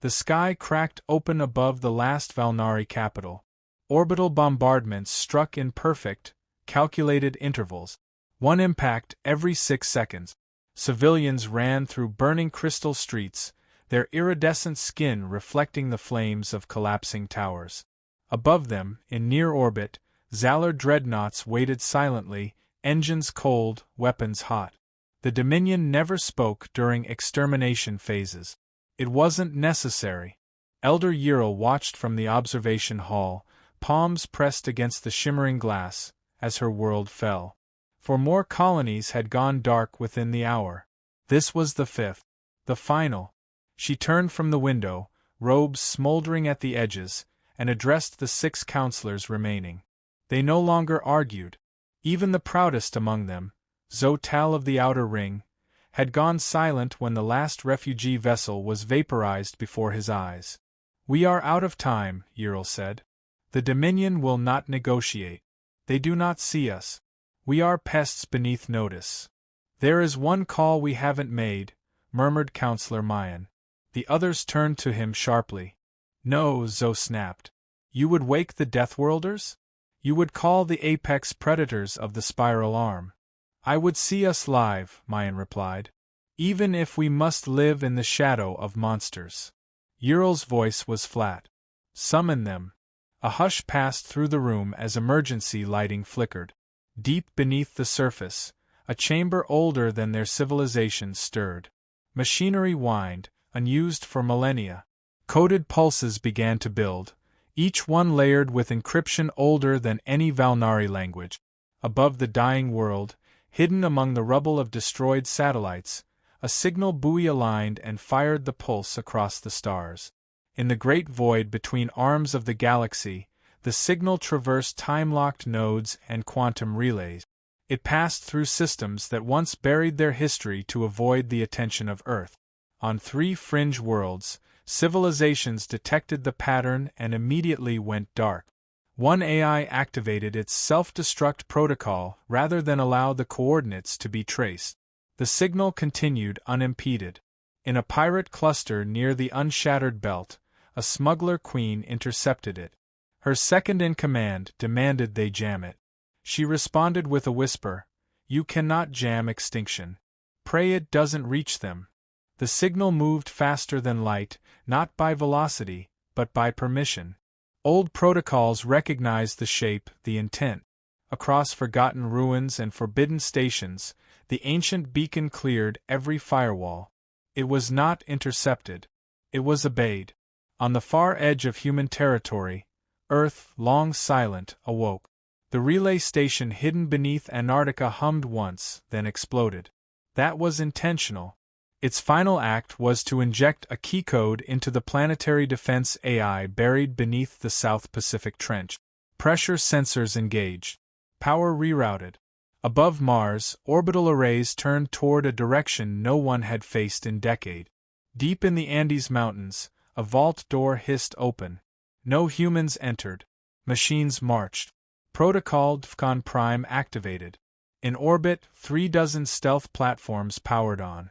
The sky cracked open above the last Valnari capital. Orbital bombardments struck in perfect, calculated intervals. One impact every 6 seconds. Civilians ran through burning crystal streets, their iridescent skin reflecting the flames of collapsing towers. Above them, in near orbit, Zalor dreadnoughts waited silently, engines cold, weapons hot. The Dominion never spoke during extermination phases. It wasn't necessary. Elder Ural watched from the observation hall, palms pressed against the shimmering glass, as her world fell. For more colonies had gone dark within the hour. This was the 5th. The final. She turned from the window, robes smoldering at the edges, and addressed the 6 counselors remaining. They no longer argued. Even the proudest among them, Zotal of the Outer Ring, had gone silent when the last refugee vessel was vaporized before his eyes. "We are out of time," Ural said. "The Dominion will not negotiate. They do not see us. We are pests beneath notice." "There is one call we haven't made," murmured Counselor Mayan. The others turned to him sharply. "No," Zo snapped. "You would wake the Deathworlders? You would call the apex predators of the Spiral Arm." "I would see us live," Mayan replied. "Even if we must live in the shadow of monsters." Ural's voice was flat. "Summon them." A hush passed through the room as emergency lighting flickered. Deep beneath the surface, a chamber older than their civilization stirred. Machinery whined, unused for millennia. Coded pulses began to build, each one layered with encryption older than any Valnari language. Above the dying world, hidden among the rubble of destroyed satellites, a signal buoy aligned and fired the pulse across the stars. In the great void between arms of the galaxy, the signal traversed time-locked nodes and quantum relays. It passed through systems that once buried their history to avoid the attention of Earth. On 3 fringe worlds, civilizations detected the pattern and immediately went dark. One AI activated its self-destruct protocol rather than allow the coordinates to be traced. The signal continued unimpeded. In a pirate cluster near the unshattered belt, a smuggler queen intercepted it. Her second-in-command demanded they jam it. She responded with a whisper, "You cannot jam extinction. Pray it doesn't reach them." The signal moved faster than light, not by velocity, but by permission. Old protocols recognized the shape, the intent. Across forgotten ruins and forbidden stations, the ancient beacon cleared every firewall. It was not intercepted. It was obeyed. On the far edge of human territory, Earth, long silent, awoke. The relay station hidden beneath Antarctica hummed once, then exploded. That was intentional. Its final act was to inject a key code into the planetary defense AI buried beneath the South Pacific Trench. Pressure sensors engaged. Power rerouted. Above Mars, orbital arrays turned toward a direction no one had faced in decades. Deep in the Andes Mountains, a vault door hissed open. No humans entered. Machines marched. Protocol DFCON Prime activated. In orbit, 36 stealth platforms powered on.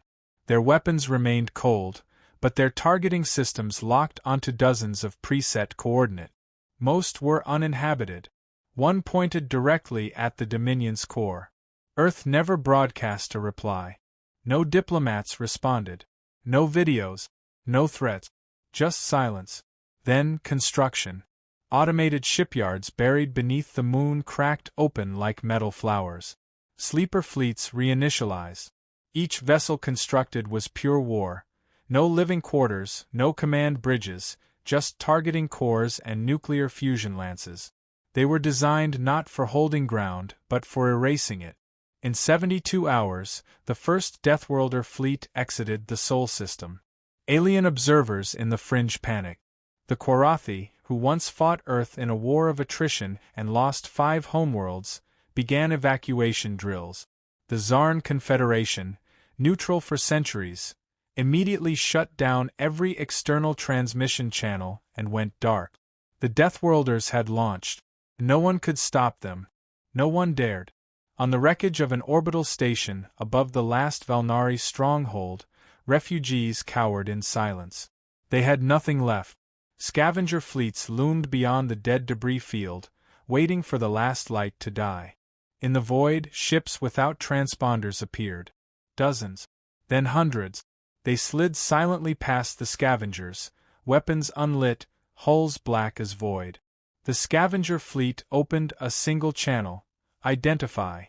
Their weapons remained cold, but their targeting systems locked onto dozens of preset coordinates. Most were uninhabited. One pointed directly at the Dominion's core. Earth never broadcast a reply. No diplomats responded. No videos. No threats. Just silence. Then construction. Automated shipyards buried beneath the moon cracked open like metal flowers. Sleeper fleets reinitialized. Each vessel constructed was pure war. No living quarters, no command bridges, just targeting cores and nuclear fusion lances. They were designed not for holding ground, but for erasing it. In 72 hours, the first Deathworlder fleet exited the Sol system. Alien observers in the fringe panicked. The Quarathi, who once fought Earth in a war of attrition and lost 5 homeworlds, began evacuation drills. The Zarn Confederation, neutral for centuries, immediately shut down every external transmission channel and went dark. The Deathworlders had launched. No one could stop them. No one dared. On the wreckage of an orbital station above the last Valnari stronghold, refugees cowered in silence. They had nothing left. Scavenger fleets loomed beyond the dead debris field, waiting for the last light to die. In the void, ships without transponders appeared. Dozens. Then hundreds. They slid silently past the scavengers, weapons unlit, hulls black as void. The scavenger fleet opened a single channel. Identify.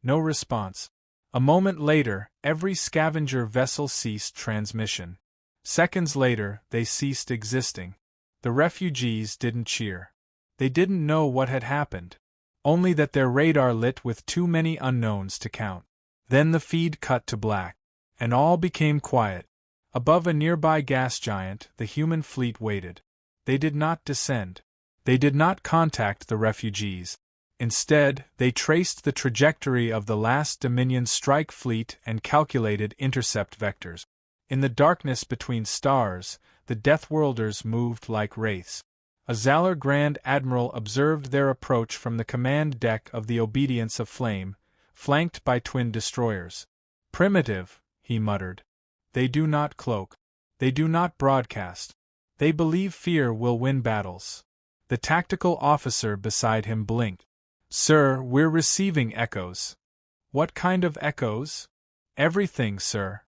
No response. A moment later, every scavenger vessel ceased transmission. Seconds later, they ceased existing. The refugees didn't cheer. They didn't know what had happened. Only that their radar lit with too many unknowns to count. Then the feed cut to black. And all became quiet. Above a nearby gas giant, the human fleet waited. They did not descend. They did not contact the refugees. Instead, they traced the trajectory of the last Dominion strike fleet and calculated intercept vectors. In the darkness between stars, the Deathworlders moved like wraiths. A Zalor Grand Admiral observed their approach from the command deck of the Obedience of Flame, flanked by twin destroyers. Primitive, he muttered. They do not cloak. They do not broadcast. They believe fear will win battles. The tactical officer beside him blinked. Sir, we're receiving echoes. What kind of echoes? Everything, sir.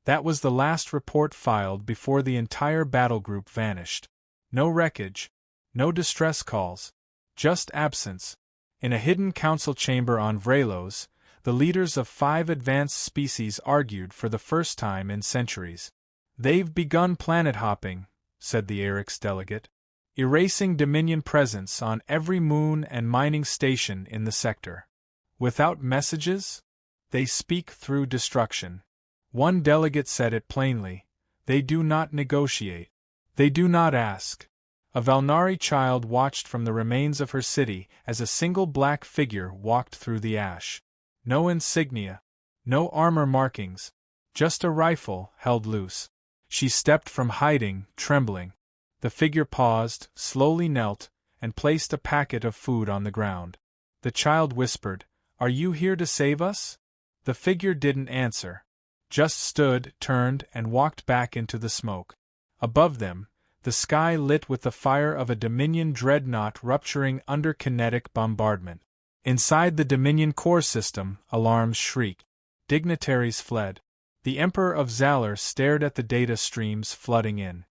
That was the last report filed before the entire battle group vanished. No wreckage. No distress calls. Just absence. In a hidden council chamber on Vrelos, the leaders of 5 advanced species argued for the first time in centuries. They've begun planet hopping, said the Erix delegate. Erasing Dominion presence on every moon and mining station in the sector. Without messages? They speak through destruction. One delegate said it plainly. They do not negotiate. They do not ask. A Valnari child watched from the remains of her city as a single black figure walked through the ash. No insignia. No armor markings. Just a rifle held loose. She stepped from hiding, trembling. The figure paused, slowly knelt, and placed a packet of food on the ground. The child whispered, "Are you here to save us?" The figure didn't answer. Just stood, turned, and walked back into the smoke. Above them, the sky lit with the fire of a Dominion dreadnought rupturing under kinetic bombardment. Inside the Dominion core system, alarms shrieked. Dignitaries fled. The Emperor of Zalor stared at the data streams flooding in.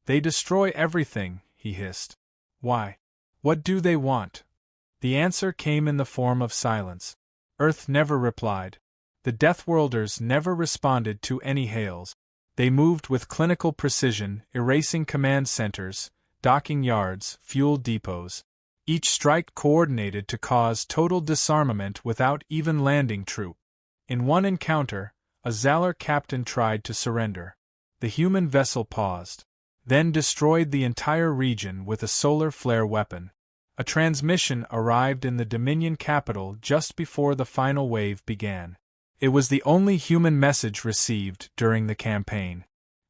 They destroy everything, he hissed. Why? What do they want? The answer came in the form of silence. Earth never replied. The Deathworlders never responded to any hails. They moved with clinical precision, erasing command centers, docking yards, fuel depots. Each strike coordinated to cause total disarmament without even landing troop. In one encounter, a Zalor captain tried to surrender. The human vessel paused. Then destroyed the entire region with a solar flare weapon. A transmission arrived in the Dominion capital just before the final wave began. It was the only human message received during the campaign.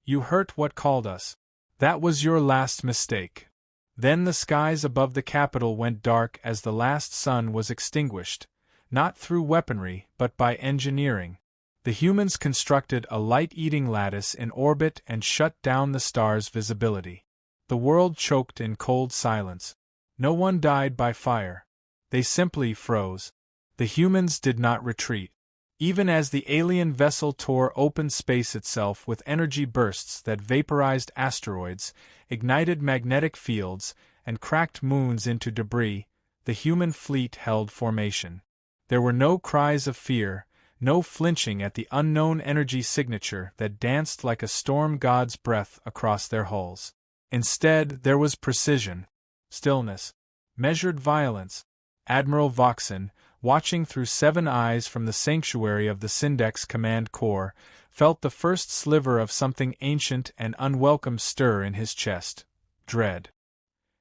You hurt what called us. That was your last mistake. Then the skies above the capital went dark as the last sun was extinguished, not through weaponry but by engineering. The humans constructed a light-eating lattice in orbit and shut down the star's visibility. The world choked in cold silence. No one died by fire. They simply froze. The humans did not retreat. Even as the alien vessel tore open space itself with energy bursts that vaporized asteroids, ignited magnetic fields, and cracked moons into debris, the human fleet held formation. There were no cries of fear, no flinching at the unknown energy signature that danced like a storm god's breath across their hulls. Instead, there was precision, stillness, measured violence. Admiral Voxen, watching through 7 eyes from the sanctuary of the Syndex Command Corps, felt the first sliver of something ancient and unwelcome stir in his chest. Dread.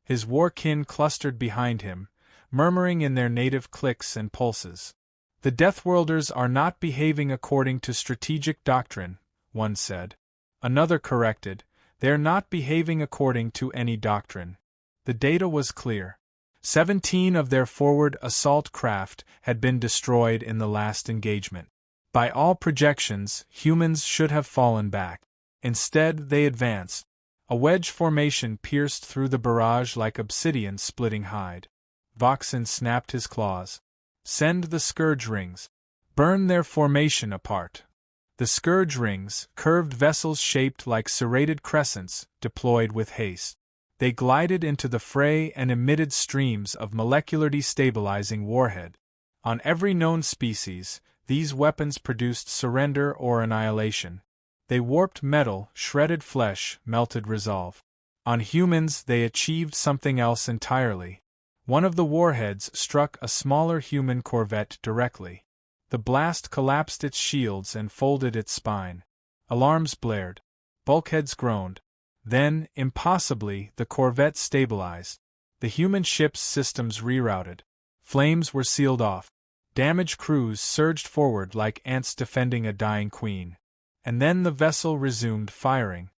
His war-kin clustered behind him, murmuring in their native clicks and pulses. The Deathworlders are not behaving according to strategic doctrine, one said. Another corrected, they're not behaving according to any doctrine. The data was clear. 17 of their forward assault craft had been destroyed in the last engagement. By all projections, humans should have fallen back. Instead, they advanced. A wedge formation pierced through the barrage like obsidian splitting hide. Voxen snapped his claws. Send the scourge rings. Burn their formation apart. The scourge rings, curved vessels shaped like serrated crescents, deployed with haste. They glided into the fray and emitted streams of molecular destabilizing warhead. On every known species, these weapons produced surrender or annihilation. They warped metal, shredded flesh, melted resolve. On humans, they achieved something else entirely. One of the warheads struck a smaller human corvette directly. The blast collapsed its shields and folded its spine. Alarms blared. Bulkheads groaned. Then, impossibly, the corvette stabilized. The human ship's systems rerouted. Flames were sealed off. Damaged crews surged forward like ants defending a dying queen. And then the vessel resumed firing.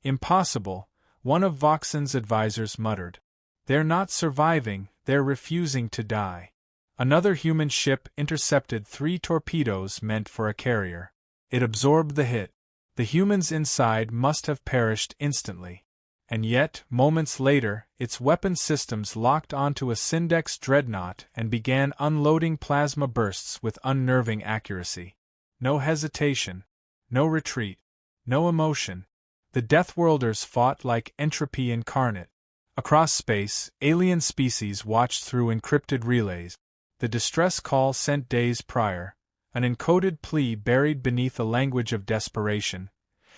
Impossible, one of Voxen's advisors muttered. They're not surviving, they're refusing to die. Another human ship intercepted 3 torpedoes meant for a carrier. It absorbed the hit. The humans inside must have perished instantly. And yet, moments later, its weapon systems locked onto a Syndex dreadnought and began unloading plasma bursts with unnerving accuracy. No hesitation. No retreat. No emotion. The Deathworlders fought like entropy incarnate. Across space, alien species watched through encrypted relays. The distress call sent days prior, an encoded plea buried beneath a language of desperation,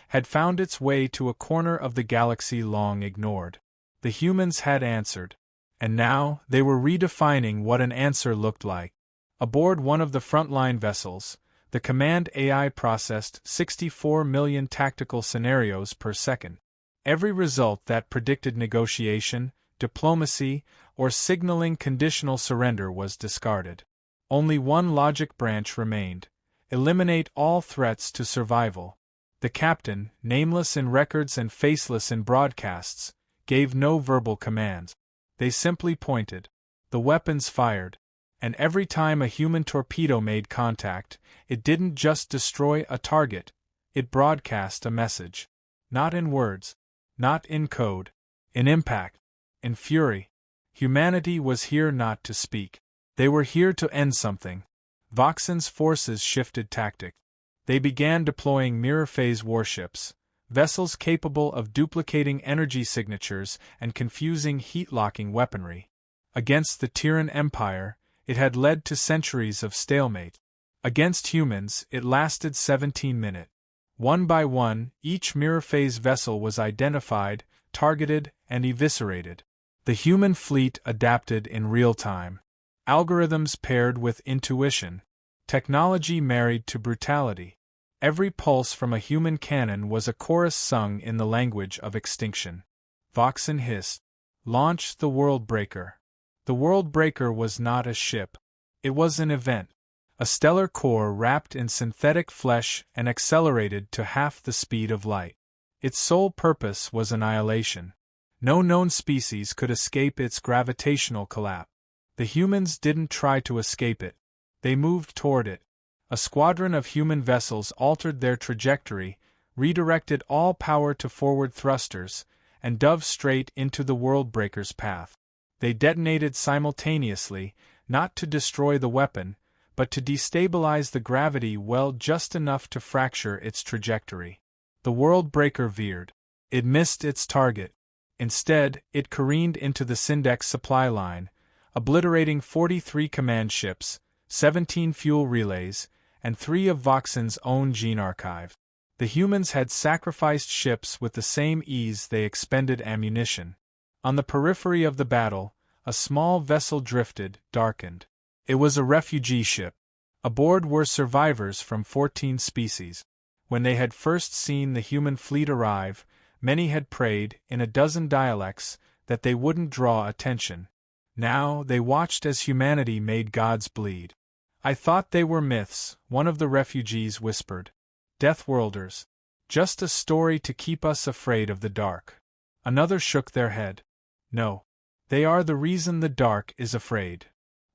had found its way to a corner of the galaxy long ignored. The humans had answered. And now, they were redefining what an answer looked like. Aboard one of the frontline vessels, the command AI processed 64 million tactical scenarios per second. Every result that predicted negotiation, diplomacy, or signaling conditional surrender was discarded. Only one logic branch remained: eliminate all threats to survival. The captain, nameless in records and faceless in broadcasts, gave no verbal commands. They simply pointed. The weapons fired. And every time a human torpedo made contact, it didn't just destroy a target, it broadcast a message. Not in words. Not in code. In impact. In fury. Humanity was here not to speak. They were here to end something. Voxen's forces shifted tactics. They began deploying mirror phase warships, vessels capable of duplicating energy signatures and confusing heat-locking weaponry. Against the Tyran Empire, it had led to centuries of stalemate. Against humans, it lasted 17 minutes. One by one, each mirror phase vessel was identified, targeted, and eviscerated. The human fleet adapted in real time. Algorithms paired with intuition. Technology married to brutality. Every pulse from a human cannon was a chorus sung in the language of extinction. Voxen hissed. Launch the Worldbreaker. The Worldbreaker was not a ship. It was an event. A stellar core wrapped in synthetic flesh and accelerated to half the speed of light. Its sole purpose was annihilation. No known species could escape its gravitational collapse. The humans didn't try to escape it. They moved toward it. A squadron of human vessels altered their trajectory, redirected all power to forward thrusters, and dove straight into the Worldbreaker's path. They detonated simultaneously, not to destroy the weapon, but to destabilize the gravity well just enough to fracture its trajectory. The Worldbreaker veered. It missed its target. Instead, it careened into the Syndex supply line, obliterating 43 command ships, 17 fuel relays, and 3 of Voxen's own gene archive. The humans had sacrificed ships with the same ease they expended ammunition. On the periphery of the battle, a small vessel drifted, darkened. It was a refugee ship. Aboard were survivors from 14 species. When they had first seen the human fleet arrive, many had prayed, in a dozen dialects, that they wouldn't draw attention. Now they watched as humanity made gods bleed. I thought they were myths, one of the refugees whispered. Deathworlders. Just a story to keep us afraid of the dark. Another shook their head. No. They are the reason the dark is afraid.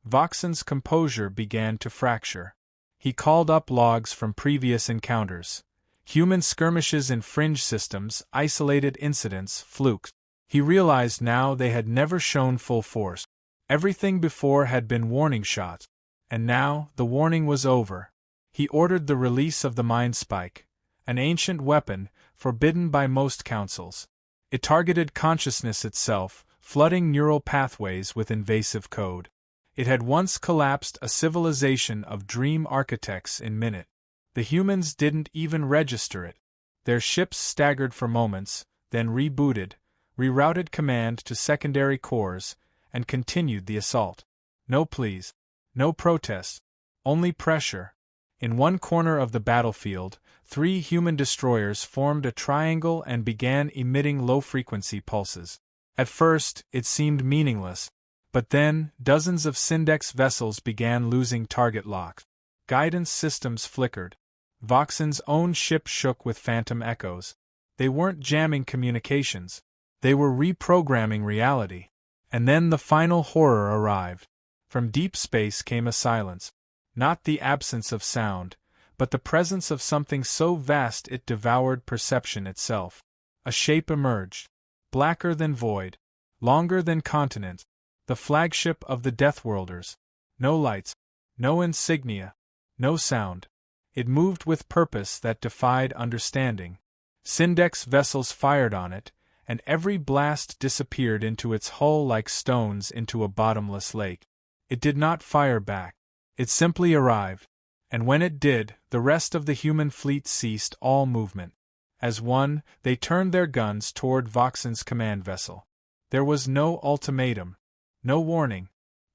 Voxen's composure began to fracture. He called up logs from previous encounters. Human skirmishes in fringe systems, isolated incidents, flukes. He realized now they had never shown full force. Everything before had been warning shots. And now, the warning was over. He ordered the release of the Mind Spike, an ancient weapon, forbidden by most councils. It targeted consciousness itself, flooding neural pathways with invasive code. It had once collapsed a civilization of dream architects in minutes. The humans didn't even register it. Their ships staggered for moments, then rebooted, rerouted command to secondary cores, and continued the assault. No pleas. No protests. Only pressure. In one corner of the battlefield, 3 human destroyers formed a triangle and began emitting low-frequency pulses. At first, it seemed meaningless. But then, dozens of Syndex vessels began losing target locks. Guidance systems flickered. Voxen's own ship shook with phantom echoes. They weren't jamming communications. They were reprogramming reality. And then the final horror arrived. From deep space came a silence. Not the absence of sound, but the presence of something so vast it devoured perception itself. A shape emerged. Blacker than void. Longer than continent. The flagship of the Deathworlders. No lights. No insignia. No sound. It moved with purpose that defied understanding. Syndex vessels fired on it, and every blast disappeared into its hull like stones into a bottomless lake. It did not fire back. It simply arrived. And when it did, the rest of the human fleet ceased all movement. As one, they turned their guns toward Voxen's command vessel. There was no ultimatum. No warning.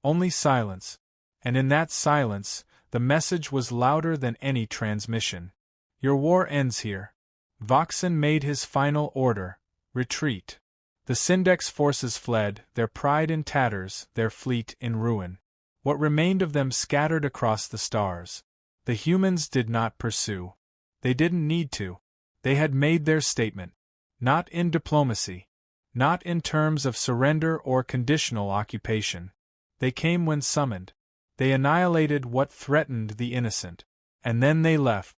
Only silence. And in that silence, the message was louder than any transmission. Your war ends here. Voxen made his final order. Retreat. The Syndex forces fled, their pride in tatters, their fleet in ruin. What remained of them scattered across the stars. The humans did not pursue. They didn't need to. They had made their statement. Not in diplomacy. Not in terms of surrender or conditional occupation. They came when summoned. They annihilated what threatened the innocent. And then they left.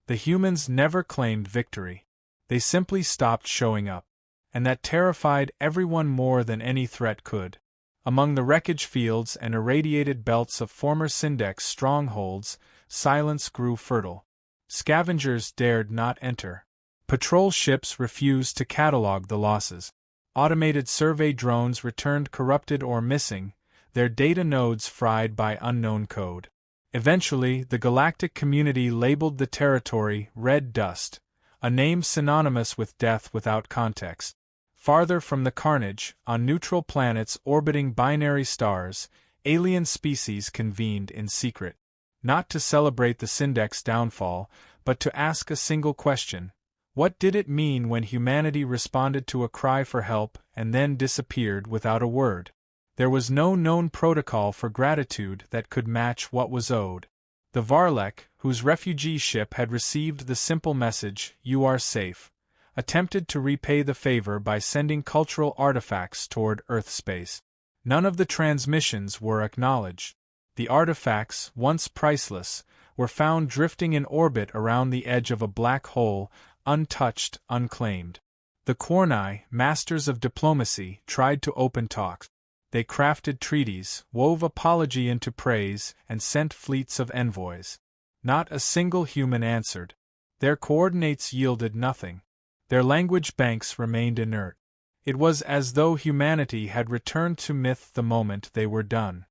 The humans never claimed victory. They simply stopped showing up. And that terrified everyone more than any threat could. Among the wreckage fields and irradiated belts of former Syndex strongholds, silence grew fertile. Scavengers dared not enter. Patrol ships refused to catalog the losses. Automated survey drones returned corrupted or missing, their data nodes fried by unknown code. Eventually, the galactic community labeled the territory Red Dust, a name synonymous with death without context. Farther from the carnage, on neutral planets orbiting binary stars, alien species convened in secret. Not to celebrate the Syndex downfall, but to ask a single question. What did it mean when humanity responded to a cry for help and then disappeared without a word? There was no known protocol for gratitude that could match what was owed. The Varlek, whose refugee ship had received the simple message, "You are safe," attempted to repay the favor by sending cultural artifacts toward Earth space. None of the transmissions were acknowledged. The artifacts, once priceless, were found drifting in orbit around the edge of a black hole, untouched, unclaimed. The Quarnai, masters of diplomacy, tried to open talks. They crafted treaties, wove apology into praise, and sent fleets of envoys. Not a single human answered. Their coordinates yielded nothing. Their language banks remained inert. It was as though humanity had returned to myth the moment they were done.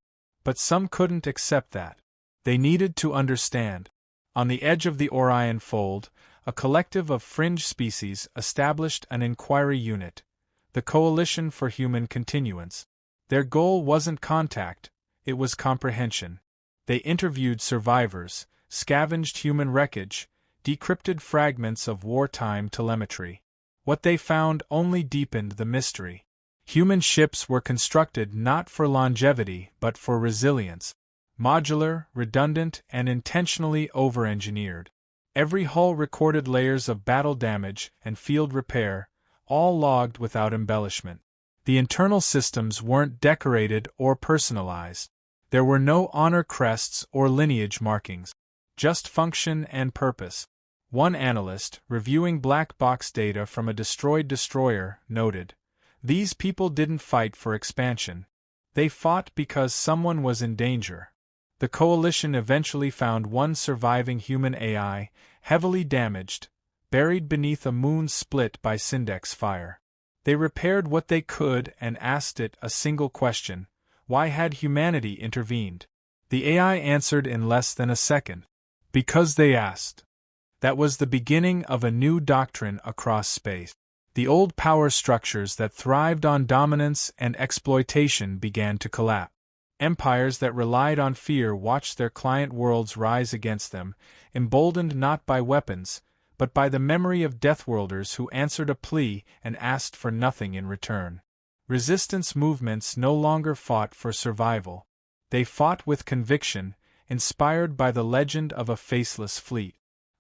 But some couldn't accept that. They needed to understand. On the edge of the Orion Fold, a collective of fringe species established an inquiry unit, the Coalition for Human Continuance. Their goal wasn't contact, it was comprehension. They interviewed survivors, scavenged human wreckage, decrypted fragments of wartime telemetry. What they found only deepened the mystery. Human ships were constructed not for longevity but for resilience. Modular, redundant, and intentionally over-engineered. Every hull recorded layers of battle damage and field repair, all logged without embellishment. The internal systems weren't decorated or personalized. There were no honor crests or lineage markings. Just function and purpose. One analyst, reviewing black box data from a destroyed destroyer, noted, "These people didn't fight for expansion. They fought because someone was in danger." The coalition eventually found one surviving human AI, heavily damaged, buried beneath a moon split by Syndex fire. They repaired what they could and asked it a single question: why had humanity intervened? The AI answered in less than a second. Because they asked. That was the beginning of a new doctrine across space. The old power structures that thrived on dominance and exploitation began to collapse. Empires that relied on fear watched their client worlds rise against them, emboldened not by weapons, but by the memory of Deathworlders who answered a plea and asked for nothing in return. Resistance movements no longer fought for survival. They fought with conviction, inspired by the legend of a faceless fleet.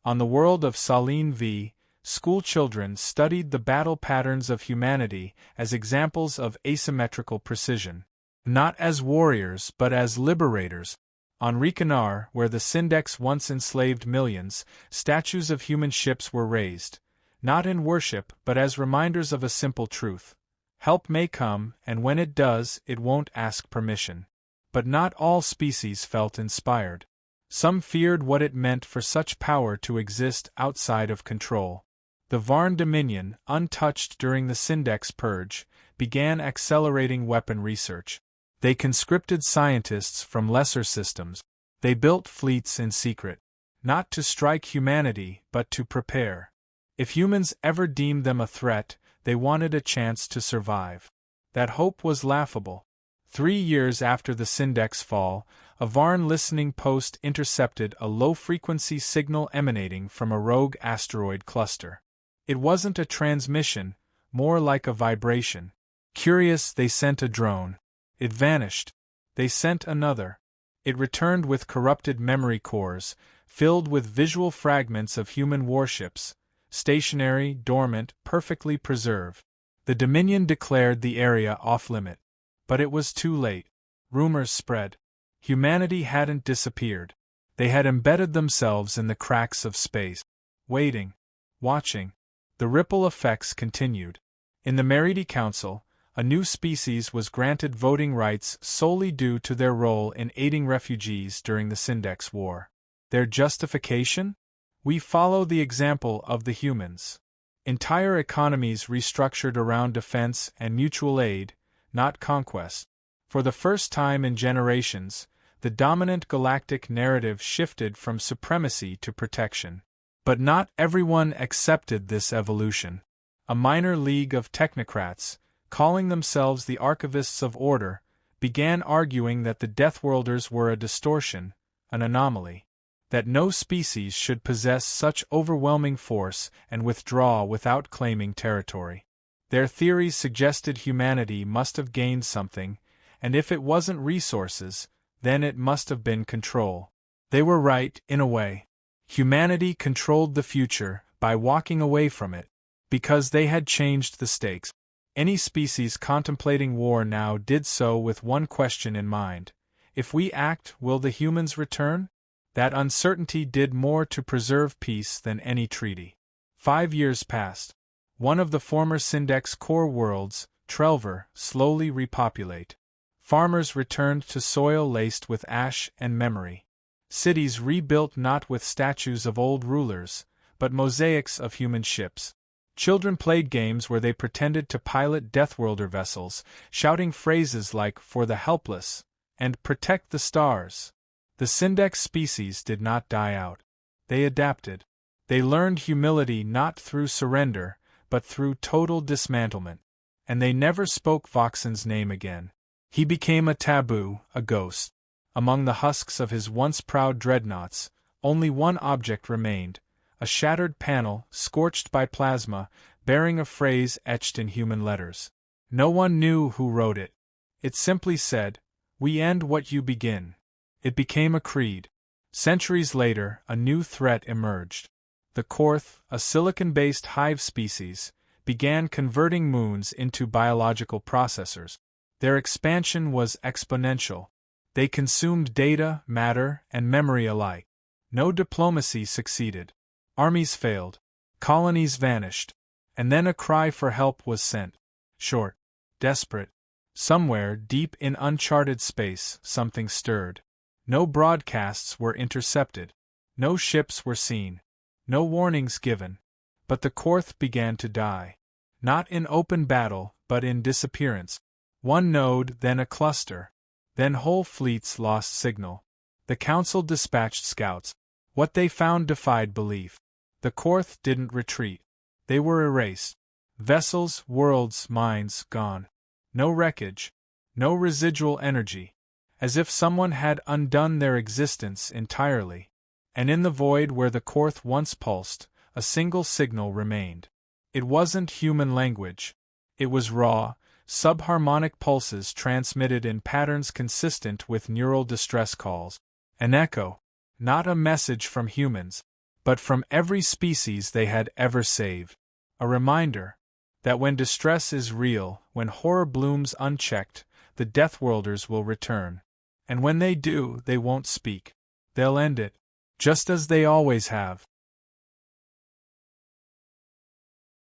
On the world of Saline V, school children studied the battle patterns of humanity as examples of asymmetrical precision. Not as warriors but as liberators. On Recanar, where the Syndex once enslaved millions, statues of human ships were raised, not in worship but as reminders of a simple truth. Help may come, and when it does, it won't ask permission. But not all species felt inspired. Some feared what it meant for such power to exist outside of control. The Varn Dominion, untouched during the Syndex Purge, began accelerating weapon research. They conscripted scientists from lesser systems. They built fleets in secret. Not to strike humanity, but to prepare. If humans ever deemed them a threat, they wanted a chance to survive. That hope was laughable. 3 years after the Syndex fall, a Varn listening post intercepted a low-frequency signal emanating from a rogue asteroid cluster. It wasn't a transmission, more like a vibration. Curious, they sent a drone. It vanished. They sent another. It returned with corrupted memory cores, filled with visual fragments of human warships, stationary, dormant, perfectly preserved. The Dominion declared the area off-limit. But it was too late. Rumors spread. Humanity hadn't disappeared. They had embedded themselves in the cracks of space. Waiting. Watching. The ripple effects continued. In the Meridi Council, a new species was granted voting rights solely due to their role in aiding refugees during the Syndex War. Their justification? We follow the example of the humans. Entire economies restructured around defense and mutual aid, not conquest. For the first time in generations, the dominant galactic narrative shifted from supremacy to protection. But not everyone accepted this evolution. A minor league of technocrats, calling themselves the Archivists of Order, began arguing that the Deathworlders were a distortion, an anomaly. That no species should possess such overwhelming force and withdraw without claiming territory. Their theories suggested humanity must have gained something, and if it wasn't resources, then it must have been control. They were right, in a way. Humanity controlled the future by walking away from it, because they had changed the stakes. Any species contemplating war now did so with one question in mind: if we act, will the humans return? That uncertainty did more to preserve peace than any treaty. 5 years passed. One of the former Syndex core worlds, Trelver, slowly repopulate. Farmers returned to soil laced with ash and memory. Cities rebuilt not with statues of old rulers, but mosaics of human ships. Children played games where they pretended to pilot Deathworlder vessels, shouting phrases like "for the helpless" and "protect the stars." The Syndex species did not die out. They adapted. They learned humility not through surrender, but through total dismantlement. And they never spoke Voxen's name again. He became a taboo, a ghost. Among the husks of his once proud dreadnoughts, only one object remained: a shattered panel, scorched by plasma, bearing a phrase etched in human letters. No one knew who wrote it. It simply said, "We end what you begin." It became a creed. Centuries later, a new threat emerged. The Korth, a silicon-based hive species, began converting moons into biological processors. Their expansion was exponential. They consumed data, matter, and memory alike. No diplomacy succeeded. Armies failed. Colonies vanished. And then a cry for help was sent. Short. Desperate. Somewhere, deep in uncharted space, something stirred. No broadcasts were intercepted. No ships were seen. No warnings given. But the Korth began to die. Not in open battle, but in disappearance. One node, then a cluster. Then whole fleets lost signal. The Council dispatched scouts. What they found defied belief. The Korth didn't retreat. They were erased. Vessels, worlds, minds, gone. No wreckage. No residual energy. As if someone had undone their existence entirely. And in the void where the Korth once pulsed, a single signal remained. It wasn't human language. It was raw, subharmonic pulses transmitted in patterns consistent with neural distress calls. An echo. Not a message from humans, but from every species they had ever saved. A reminder that when distress is real, when horror blooms unchecked, the Deathworlders will return. And when they do, they won't speak. They'll end it, just as they always have.